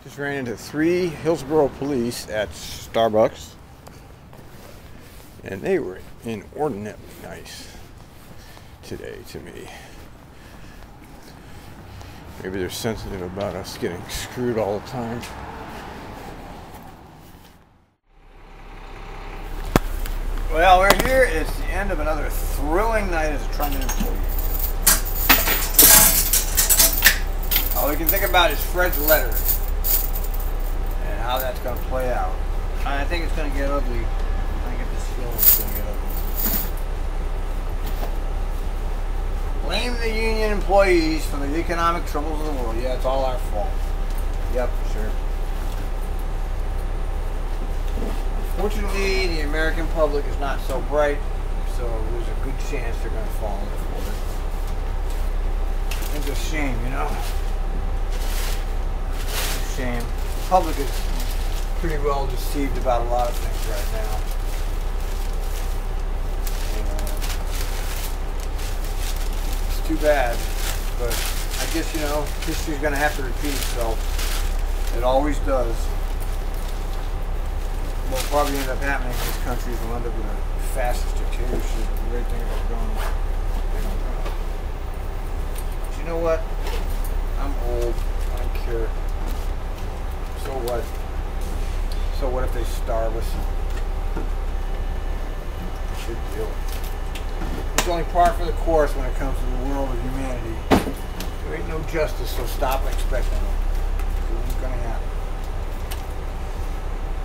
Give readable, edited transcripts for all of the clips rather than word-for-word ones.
Just ran into 3 Hillsborough police at Starbucks, and they were inordinately nice today to me. Maybe they're sensitive about us getting screwed all the time. Well, we're here. It's the end of another thrilling night as a TriMet employee. All we can think about is Fred's letter and how that's going to play out. I think it's going to get ugly. I get this feeling it's going to get ugly. Blame the union employees for the economic troubles of the world. Yeah, it's all our fault. Yep, sure. Fortunately, the American public is not so bright, so there's a good chance they're going to fall in for it. It's a shame, you know? It's a shame. The public is pretty well deceived about a lot of things right now. It's too bad, but I guess, you know, history's going to have to repeat itself. It always does. What will probably end up happening in this country is we'll end up with a fascist dictatorship. The great thing about going, but you know what? I'm old. I don't care. So what? So what if they starve us? We should deal with it. It's only par for the course when it comes to the world of humanity. There ain't no justice, so stop expecting it. It's going to happen.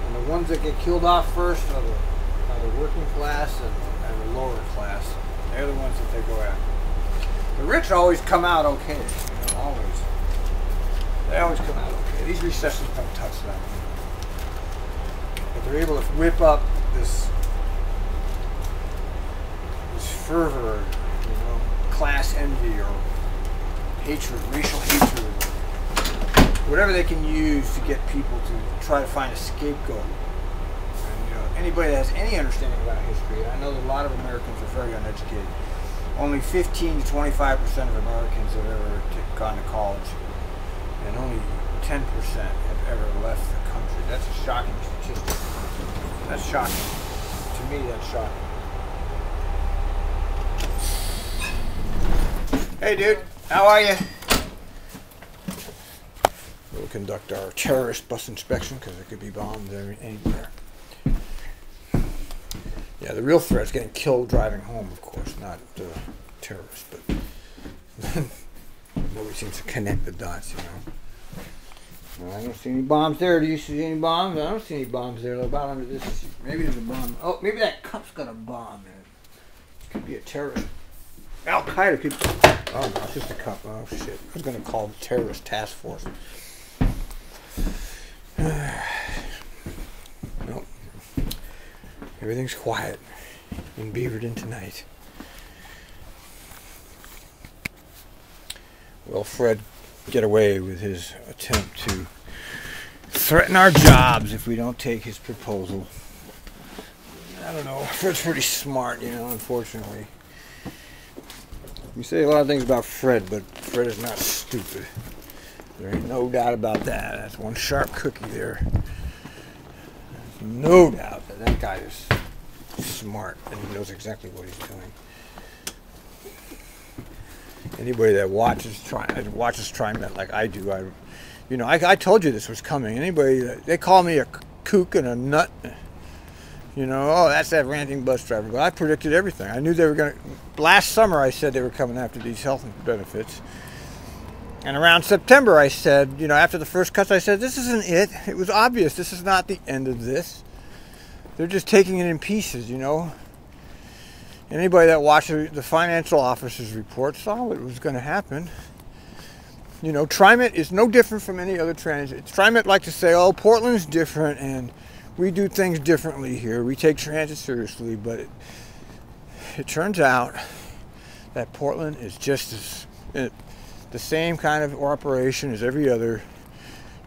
And the ones that get killed off first are the working class and the lower class. They're the ones that they go after. The rich always come out okay. You know, always. They always come out okay. These recessions don't touch them. But they're able to whip up this fervor, you know, class envy or hatred, racial hatred, or whatever they can use to get people to try to find a scapegoat. And, you know, anybody that has any understanding about history, and I know that a lot of Americans are very uneducated. Only 15 to 25% of Americans have ever gone to college, and only 10% have ever left the country. That's a shocking statistic. That's shocking. To me, that's shocking. Hey, dude. How are you? We'll conduct our terrorist bus inspection because there could be bombs anywhere. Yeah, the real threat is getting killed driving home, of course, not terrorists, but nobody seems to connect the dots, you know. Well, I don't see any bombs there. Do you see any bombs? I don't see any bombs there. They're about under this seat. Maybe there's a bomb. Oh, maybe that cup's got a bomb in it. It could be a terrorist. Al-Qaeda could... Oh, no, it's just a cup. Oh, shit. I was going to call the terrorist task force. Nope. Everything's quiet in Beaverton tonight. Will Fred get away with his attempt to threaten our jobs if we don't take his proposal? I don't know. Fred's pretty smart, you know, unfortunately. You say a lot of things about Fred, but Fred is not stupid. There ain't no doubt about that. That's one sharp cookie there. There's no doubt that that guy is smart and he knows exactly what he's doing. Anybody that watches TriMet like I do, I told you this was coming. Anybody they call me a kook and a nut. You know, oh, that's that ranting bus driver. But I predicted everything. I knew they were going to... Last summer, I said they were coming after these health benefits. And around September, I said, you know, after the first cuts, I said, this isn't it. It was obvious. This is not the end of this. They're just taking it in pieces, you know. Anybody that watched the financial officer's report saw what was going to happen. You know, TriMet is no different from any other transit. TriMet like to say, oh, Portland's different, and... we do things differently here. We take transit seriously, but it turns out that Portland is just the same kind of operation as every other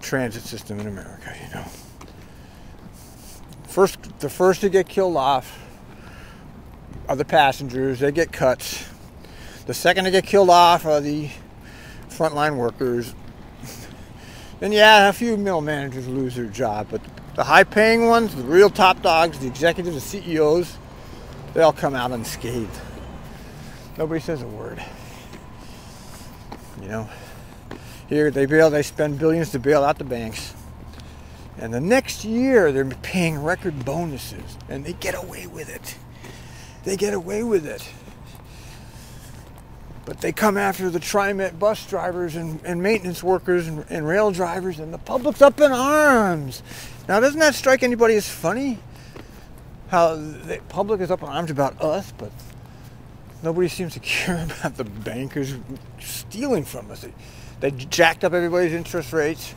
transit system in America, you know. The first to get killed off are the passengers. They get cuts. The second to get killed off are the frontline workers. And yeah, a few middle managers lose their job, but the high-paying ones, the real top dogs, the executives, the CEOs, they all come out unscathed. Nobody says a word. You know, here they spend billions to bail out the banks, and the next year they're paying record bonuses, and they get away with it. They get away with it. But they come after the TriMet bus drivers and maintenance workers and rail drivers, and the public's up in arms. Now, doesn't that strike anybody as funny? How the public is up in arms about us, but nobody seems to care about the bankers stealing from us. They jacked up everybody's interest rates.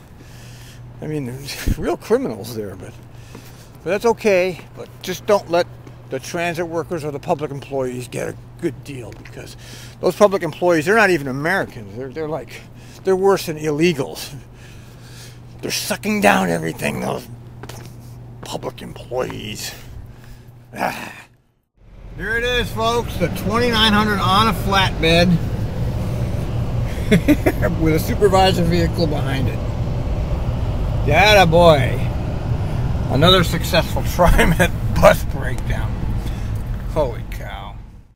I mean, there's real criminals there, but that's okay. But just don't let the transit workers or the public employees get a good deal, because those public employees, they're not even Americans. They're worse than illegals. They're sucking down everything, those public employees. Ah. Here it is, folks, the 2900 on a flatbed with a supervisor vehicle behind it. Yatta boy. Another successful TriMet bus breakdown. Holy